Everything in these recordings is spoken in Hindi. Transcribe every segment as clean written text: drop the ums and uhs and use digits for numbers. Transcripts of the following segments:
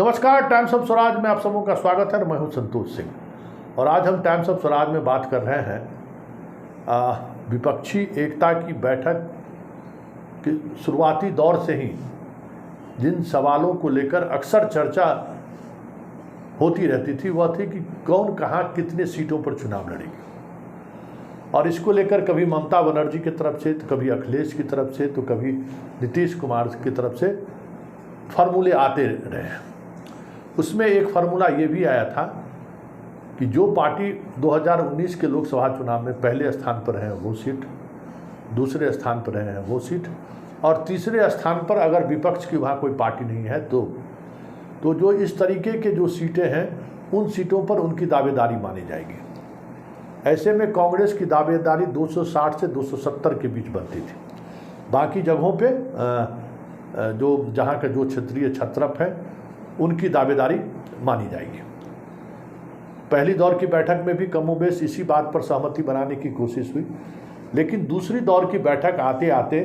नमस्कार, टाइम्स ऑफ स्वराज में आप सबों का स्वागत है। मैं हूं संतोष सिंह और आज हम टाइम्स ऑफ स्वराज में बात कर रहे हैं विपक्षी एकता की बैठक के शुरुआती दौर से ही जिन सवालों को लेकर अक्सर चर्चा होती रहती थी वह थी कि कौन कहाँ कितने सीटों पर चुनाव लड़ेगी। और इसको लेकर कभी ममता बनर्जी की तरफ से तो कभी अखिलेश की तरफ से तो कभी नीतीश कुमार की तरफ से फार्मूले आते रहे हैं। उसमें एक फार्मूला ये भी आया था कि जो पार्टी 2019 के लोकसभा चुनाव में पहले स्थान पर है वो सीट, दूसरे स्थान पर रहे हैं वो सीट, और तीसरे स्थान पर अगर विपक्ष की वहाँ कोई पार्टी नहीं है तो जो इस तरीके के जो सीटें हैं उन सीटों पर उनकी दावेदारी मानी जाएगी। ऐसे में कांग्रेस की दावेदारी 260 से 270 के बीच बनती थी। बाकी जगहों पे जो जहाँ का जो क्षेत्रीय छत्रप है उनकी दावेदारी मानी जाएगी। पहली दौर की बैठक में भी कमोबेश इसी बात पर सहमति बनाने की कोशिश हुई, लेकिन दूसरी दौर की बैठक आते आते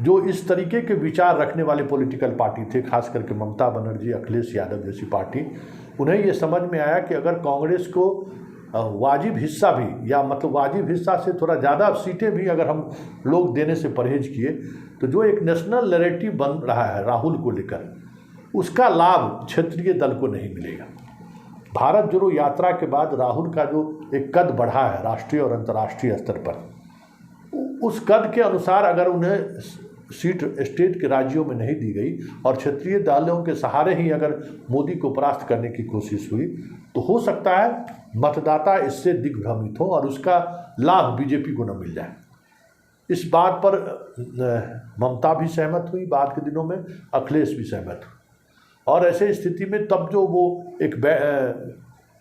जो इस तरीके के विचार रखने वाले पॉलिटिकल पार्टी थे, खास करके ममता बनर्जी, अखिलेश यादव जैसी पार्टी, उन्हें ये समझ में आया कि अगर कांग्रेस को वाजिब हिस्सा भी, या मतलब वाजिब हिस्सा से थोड़ा ज़्यादा सीटें भी अगर हम लोग देने से परहेज किए तो जो एक नेशनल नैरेटिव बन रहा है राहुल को लेकर, उसका लाभ क्षेत्रीय दल को नहीं मिलेगा। भारत जोड़ो यात्रा के बाद राहुल का जो एक कद बढ़ा है राष्ट्रीय और अंतर्राष्ट्रीय स्तर पर, उस कद के अनुसार अगर उन्हें सीट स्टेट के राज्यों में नहीं दी गई और क्षेत्रीय दलों के सहारे ही अगर मोदी को परास्त करने की कोशिश हुई तो हो सकता है मतदाता इससे दिग्भ्रमित हो और उसका लाभ बीजेपी को न मिल जाए। इस बात पर ममता भी सहमत हुई, बाद के दिनों में अखिलेश भी सहमत हुए, और ऐसे स्थिति में तब जो वो एक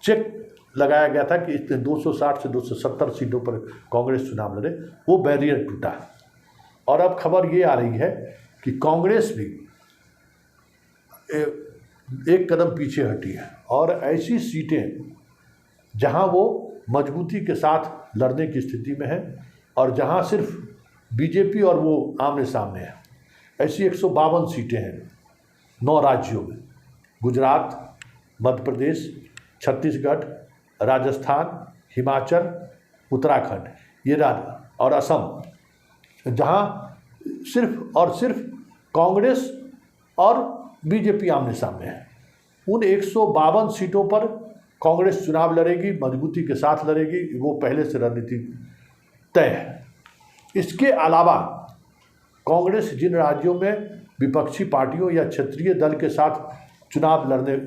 चेक लगाया गया था कि 260 से 270 सीटों पर कांग्रेस चुनाव लड़े, वो बैरियर टूटा। और अब खबर ये आ रही है कि कांग्रेस भी एक कदम पीछे हटी है और ऐसी सीटें जहां वो मजबूती के साथ लड़ने की स्थिति में है और जहां सिर्फ बीजेपी और वो आमने सामने है, ऐसी 152 सीटें हैं 9 राज्यों में: गुजरात, मध्य प्रदेश, छत्तीसगढ़, राजस्थान, हिमाचल, उत्तराखंड, ये राज्य और असम, जहां सिर्फ और सिर्फ कांग्रेस और बीजेपी आमने सामने है। उन 152 सीटों पर कांग्रेस चुनाव लड़ेगी, मजबूती के साथ लड़ेगी, वो पहले से रणनीति तय है। इसके अलावा कांग्रेस जिन राज्यों में विपक्षी पार्टियों या क्षेत्रीय दल के साथ चुनाव लड़ने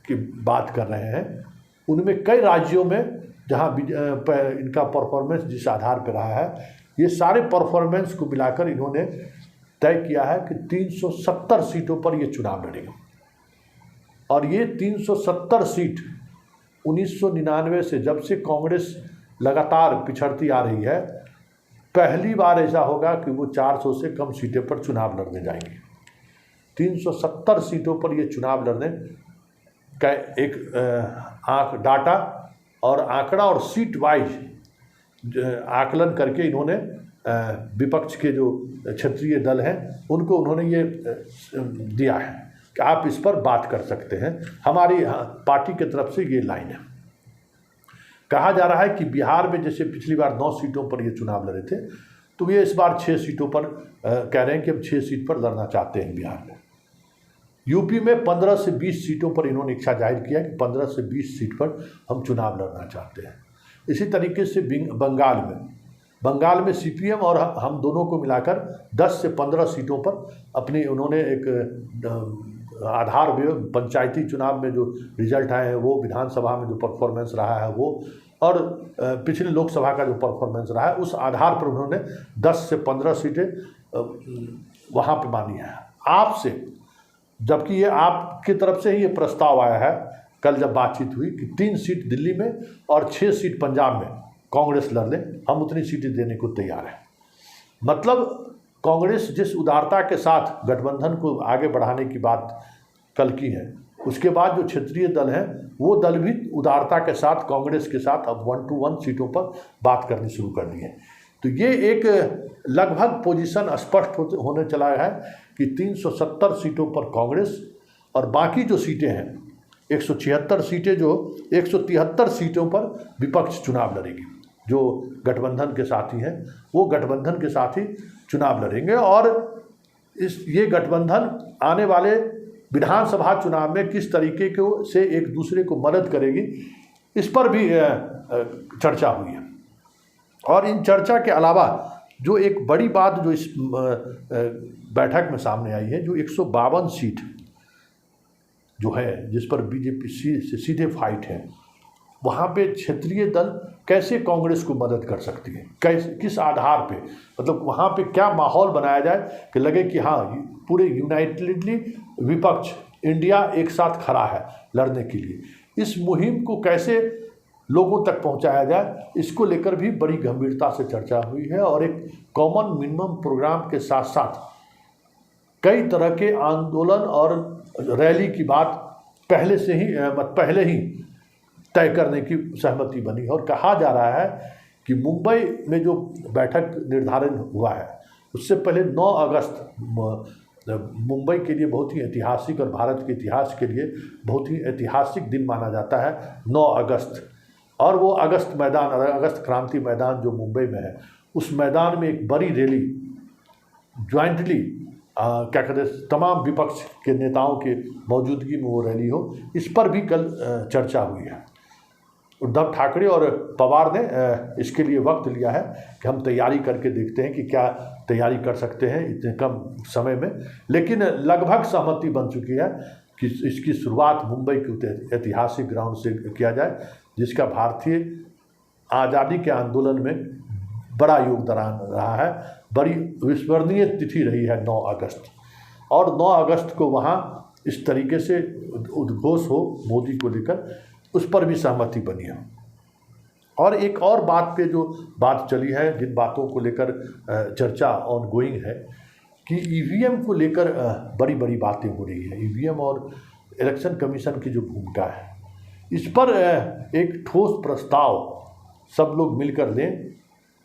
की बात कर रहे हैं, उनमें कई राज्यों में जहां इनका परफॉर्मेंस जिस आधार पर रहा है, ये सारे परफॉर्मेंस को मिलाकर इन्होंने तय किया है कि 370 सीटों पर ये चुनाव लड़ेगा। और ये 370 सीट 1999 से, जब से कांग्रेस लगातार पिछड़ती आ रही है, पहली बार ऐसा होगा कि वो 400 से कम सीटें पर चुनाव लड़ने जाएंगे। 370 सीटों पर ये चुनाव लड़ने का एक डाटा और आंकड़ा और सीट वाइज आकलन करके इन्होंने विपक्ष के जो क्षेत्रीय दल हैं उनको उन्होंने ये दिया है कि आप इस पर बात कर सकते हैं। हमारी पार्टी की तरफ से ये लाइन है। कहा जा रहा है कि बिहार में जैसे पिछली बार 9 सीटों पर ये चुनाव लड़े थे, तो ये इस बार 6 सीटों पर कह रहे हैं कि हम 6 सीट पर लड़ना चाहते हैं बिहार में। यूपी में 15 से 20 सीटों पर इन्होंने इच्छा जाहिर किया कि 15 से 20 सीट पर हम चुनाव लड़ना चाहते हैं। इसी तरीके से बंगाल में सीपीएम और हम दोनों को मिलाकर 10 से 15 सीटों पर अपनी उन्होंने एक आधार पंचायती चुनाव में जो रिजल्ट आए हैं वो, विधानसभा में जो परफॉर्मेंस रहा है वो, और पिछले लोकसभा का जो परफॉर्मेंस रहा है, उस आधार पर उन्होंने 10 से 15 सीटें वहाँ पर मानी है आपसे। जबकि ये आपकी तरफ से ही ये प्रस्ताव आया है कल जब बातचीत हुई कि 3 सीट दिल्ली में और 6 सीट पंजाब में कांग्रेस लड़ ले, हम उतनी सीटें देने को तैयार हैं। मतलब कांग्रेस जिस उदारता के साथ गठबंधन को आगे बढ़ाने की बात कल की है, उसके बाद जो क्षेत्रीय दल हैं वो दल भी उदारता के साथ कांग्रेस के साथ अब 1 to 1 सीटों पर बात करनी शुरू कर दी है। तो ये एक लगभग पोजीशन स्पष्ट होने चला है कि 370 सीटों पर कांग्रेस और बाकी जो सीटें हैं 176 सीटें, जो 173 सीटों पर विपक्ष चुनाव लड़ेगी। जो गठबंधन के साथी हैं वो गठबंधन के साथ ही चुनाव लड़ेंगे, और ये गठबंधन आने वाले विधानसभा चुनाव में किस तरीके से एक दूसरे को मदद करेगी, इस पर भी चर्चा हुई है। और इन चर्चा के अलावा जो एक बड़ी बात जो इस बैठक में सामने आई है, जो 152 सीट जो है जिस पर बीजेपी से सीधे फाइट है, वहाँ पे क्षेत्रीय दल कैसे कांग्रेस को मदद कर सकती है, कैसे, किस आधार पे, मतलब वहाँ पे क्या माहौल बनाया जाए कि लगे कि हाँ पूरे यूनाइटेडली विपक्ष इंडिया एक साथ खड़ा है लड़ने के लिए। इस मुहिम को कैसे लोगों तक पहुँचाया जाए, इसको लेकर भी बड़ी गंभीरता से चर्चा हुई है। और एक कॉमन मिनिमम प्रोग्राम के साथ साथ कई तरह के आंदोलन और रैली की बात पहले ही तय करने की सहमति बनी। और कहा जा रहा है कि मुंबई में जो बैठक निर्धारण हुआ है उससे पहले 9 अगस्त मुंबई के लिए बहुत ही ऐतिहासिक और भारत के इतिहास के लिए बहुत ही ऐतिहासिक दिन माना जाता है 9 अगस्त। और वो अगस्त क्रांति मैदान जो मुंबई में है, उस मैदान में एक बड़ी रैली ज्वाइंटली क्या कहते हैं तमाम विपक्ष के नेताओं के मौजूदगी में वो रैली हो, इस पर भी कल चर्चा हुई है। उद्धव ठाकरे और पवार ने इसके लिए वक्त लिया है कि हम तैयारी करके देखते हैं कि क्या तैयारी कर सकते हैं इतने कम समय में, लेकिन लगभग सहमति बन चुकी है कि इसकी शुरुआत मुंबई के ऐतिहासिक ग्राउंड से किया जाए, जिसका भारतीय आज़ादी के आंदोलन में बड़ा योगदान रहा है। बड़ी विस्मरणीय तिथि रही है 9 अगस्त, और 9 अगस्त को वहाँ इस तरीके से उद्घोष हो मोदी को लेकर, उस पर भी सहमति बनी है। और एक और बात पे जो बात चली है, जिन बातों को लेकर चर्चा ऑन गोइंग है कि ईवीएम को लेकर बड़ी बड़ी बातें हो रही है। ईवीएम और इलेक्शन कमीशन की जो भूमिका है, इस पर एक ठोस प्रस्ताव सब लोग मिलकर लें,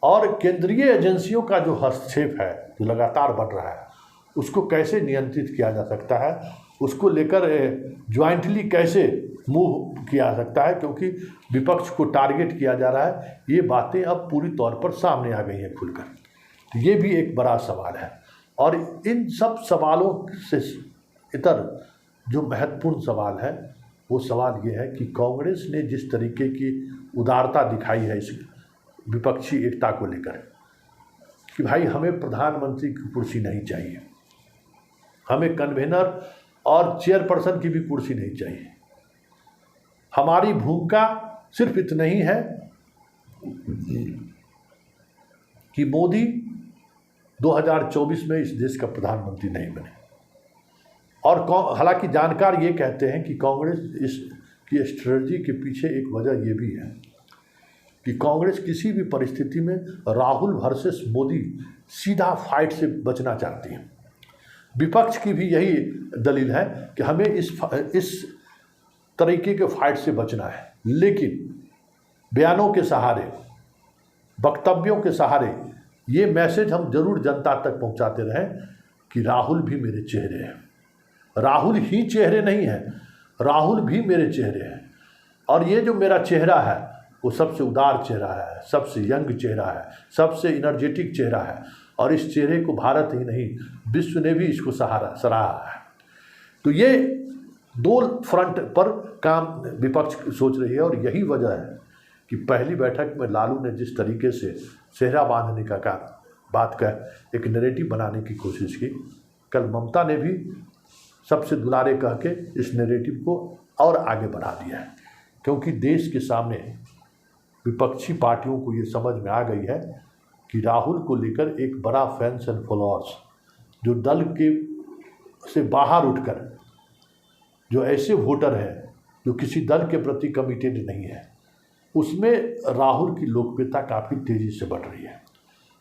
और केंद्रीय एजेंसियों का जो हस्तक्षेप है जो लगातार बढ़ रहा है उसको कैसे नियंत्रित किया जा सकता है, उसको लेकर ज्वाइंटली कैसे मूव किया जा सकता है, क्योंकि विपक्ष को टारगेट किया जा रहा है। ये बातें अब पूरी तौर पर सामने आ गई हैं खुलकर, तो ये भी एक बड़ा सवाल है। और इन सब सवालों से इतर जो महत्वपूर्ण सवाल है वो सवाल ये है कि कांग्रेस ने जिस तरीके की उदारता दिखाई है इस विपक्षी एकता को लेकर कि भाई हमें प्रधानमंत्री की कुर्सी नहीं चाहिए, हमें कन्वेनर और चेयरपर्सन की भी कुर्सी नहीं चाहिए, हमारी भूमिका सिर्फ इतना ही है कि मोदी 2024 में इस देश का प्रधानमंत्री नहीं बने। और हालांकि जानकार ये कहते हैं कि कांग्रेस इसकी स्ट्रेटजी के पीछे एक वजह ये भी है कि कांग्रेस किसी भी परिस्थिति में राहुल वर्सेस मोदी सीधा फाइट से बचना चाहती है। विपक्ष की भी यही दलील है कि हमें इस तरीके के फाइट से बचना है, लेकिन बयानों के सहारे, वक्तव्यों के सहारे ये मैसेज हम जरूर जनता तक पहुंचाते रहें कि राहुल भी मेरे चेहरे हैं। राहुल ही चेहरे नहीं हैं, राहुल भी मेरे चेहरे हैं, और ये जो मेरा चेहरा है वो सबसे उदार चेहरा है, सबसे यंग चेहरा है, सबसे इनर्जेटिक चेहरा है, और इस चेहरे को भारत ही नहीं विश्व ने भी इसको सराहा है। तो ये 2 फ्रंट पर काम विपक्ष सोच रही है, और यही वजह है कि पहली बैठक में लालू ने जिस तरीके से सेहरा बांधने का बात का एक नैरेटिव बनाने की कोशिश की, कल ममता ने भी सबसे दुलारे कह के इस नैरेटिव को और आगे बढ़ा दिया है, क्योंकि देश के सामने विपक्षी पार्टियों को ये समझ में आ गई है कि राहुल को लेकर एक बड़ा फैंस एंड फॉलोअर्स जो दल के से बाहर उठकर जो ऐसे वोटर हैं जो किसी दल के प्रति कमिटेड नहीं है, उसमें राहुल की लोकप्रियता काफ़ी तेज़ी से बढ़ रही है।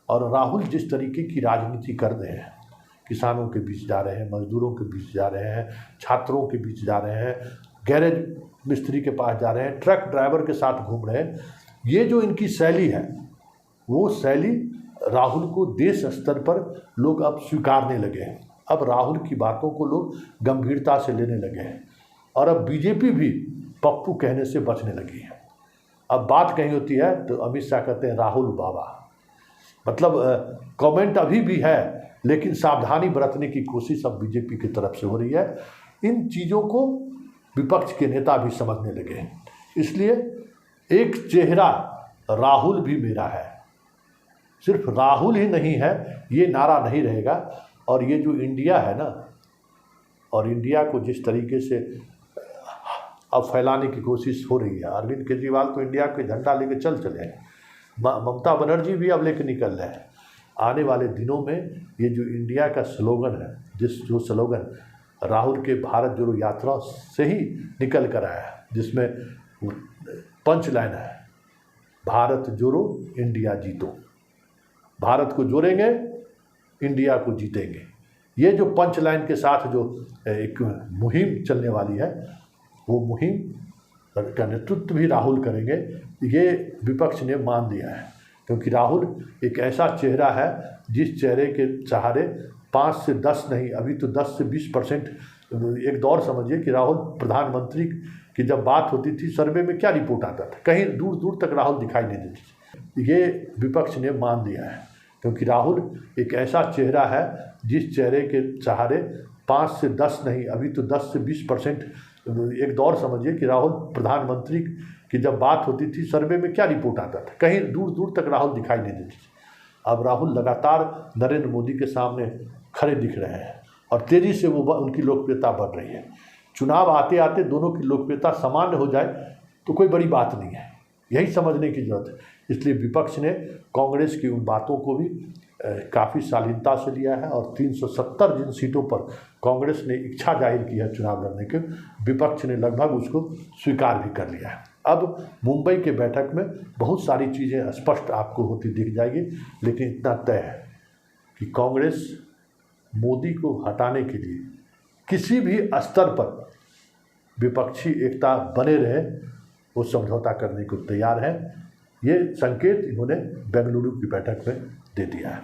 और राहुल जिस तरीके की राजनीति कर रहे हैं, किसानों के बीच जा रहे हैं, मजदूरों के बीच जा रहे हैं, छात्रों के बीच जा रहे हैं, गैरेज मिस्त्री के पास जा रहे हैं, ट्रक ड्राइवर के साथ घूम रहे हैं, ये जो इनकी शैली है वो शैली राहुल को देश स्तर पर लोग अब स्वीकारने लगे हैं। अब राहुल की बातों को लोग गंभीरता से लेने लगे हैं और अब बीजेपी भी पप्पू कहने से बचने लगी है। अब बात कहीं होती है तो अमित शाह कहते हैं राहुल बाबा, मतलब कमेंट अभी भी है लेकिन सावधानी बरतने की कोशिश अब बीजेपी की तरफ से हो रही है। इन चीज़ों को विपक्ष के नेता भी समझने लगे हैं, इसलिए एक चेहरा राहुल भी मेरा है, सिर्फ राहुल ही नहीं है ये नारा नहीं रहेगा। और ये जो इंडिया है ना, और इंडिया को जिस तरीके से अब फैलाने की कोशिश हो रही है, अरविंद केजरीवाल तो इंडिया के झंडा लेके चले हैं, ममता बनर्जी भी अब लेके निकल रहे हैं। आने वाले दिनों में ये जो इंडिया का स्लोगन है, जो स्लोगन राहुल के भारत जोड़ो यात्रा से ही निकल कर आया है, जिसमें पंच लाइन है, भारत जोड़ो इंडिया जीतो, भारत को जोड़ेंगे इंडिया को जीतेंगे। ये जो पंच लाइन के साथ जो एक मुहिम चलने वाली है, वो मुहिम का नेतृत्व भी राहुल करेंगे, ये विपक्ष ने मान लिया है। क्योंकि राहुल एक ऐसा चेहरा है जिस चेहरे के सहारे 5 से 10 नहीं, अभी तो 10 से 20%, एक दौर समझिए कि राहुल प्रधानमंत्री की जब बात होती थी सर्वे में क्या रिपोर्ट आता था, कहीं दूर दूर तक राहुल दिखाई नहीं देती थी। ये विपक्ष ने मान लिया है क्योंकि राहुल एक ऐसा चेहरा है जिस चेहरे के सहारे 5 से 10 नहीं, अभी तो 10 से 20%, एक दौर समझिए कि राहुल प्रधानमंत्री की जब बात होती थी सर्वे में क्या रिपोर्ट आता था, कहीं दूर दूर तक राहुल दिखाई नहीं देती थी। अब राहुल लगातार नरेंद्र मोदी के सामने खड़े दिख रहे हैं और तेज़ी से वो उनकी लोकप्रियता बढ़ रही है। चुनाव आते आते दोनों की लोकप्रियता सामान्य हो जाए तो कोई बड़ी बात नहीं है, यही समझने की जरूरत है। इसलिए विपक्ष ने कांग्रेस की उन बातों को भी काफ़ी शालीनता से लिया है और 370 जिन सीटों पर कांग्रेस ने इच्छा जाहिर की है चुनाव लड़ने के, विपक्ष ने लगभग उसको स्वीकार भी कर लिया है। अब मुंबई के बैठक में बहुत सारी चीज़ें स्पष्ट आपको होती दिख जाएगी, लेकिन इतना तय है कि कांग्रेस मोदी को हटाने के लिए किसी भी स्तर पर विपक्षी एकता बने रहे, वो समझौता करने को तैयार है। ये संकेत इन्होंने बेंगलुरु की बैठक में दे दिया है।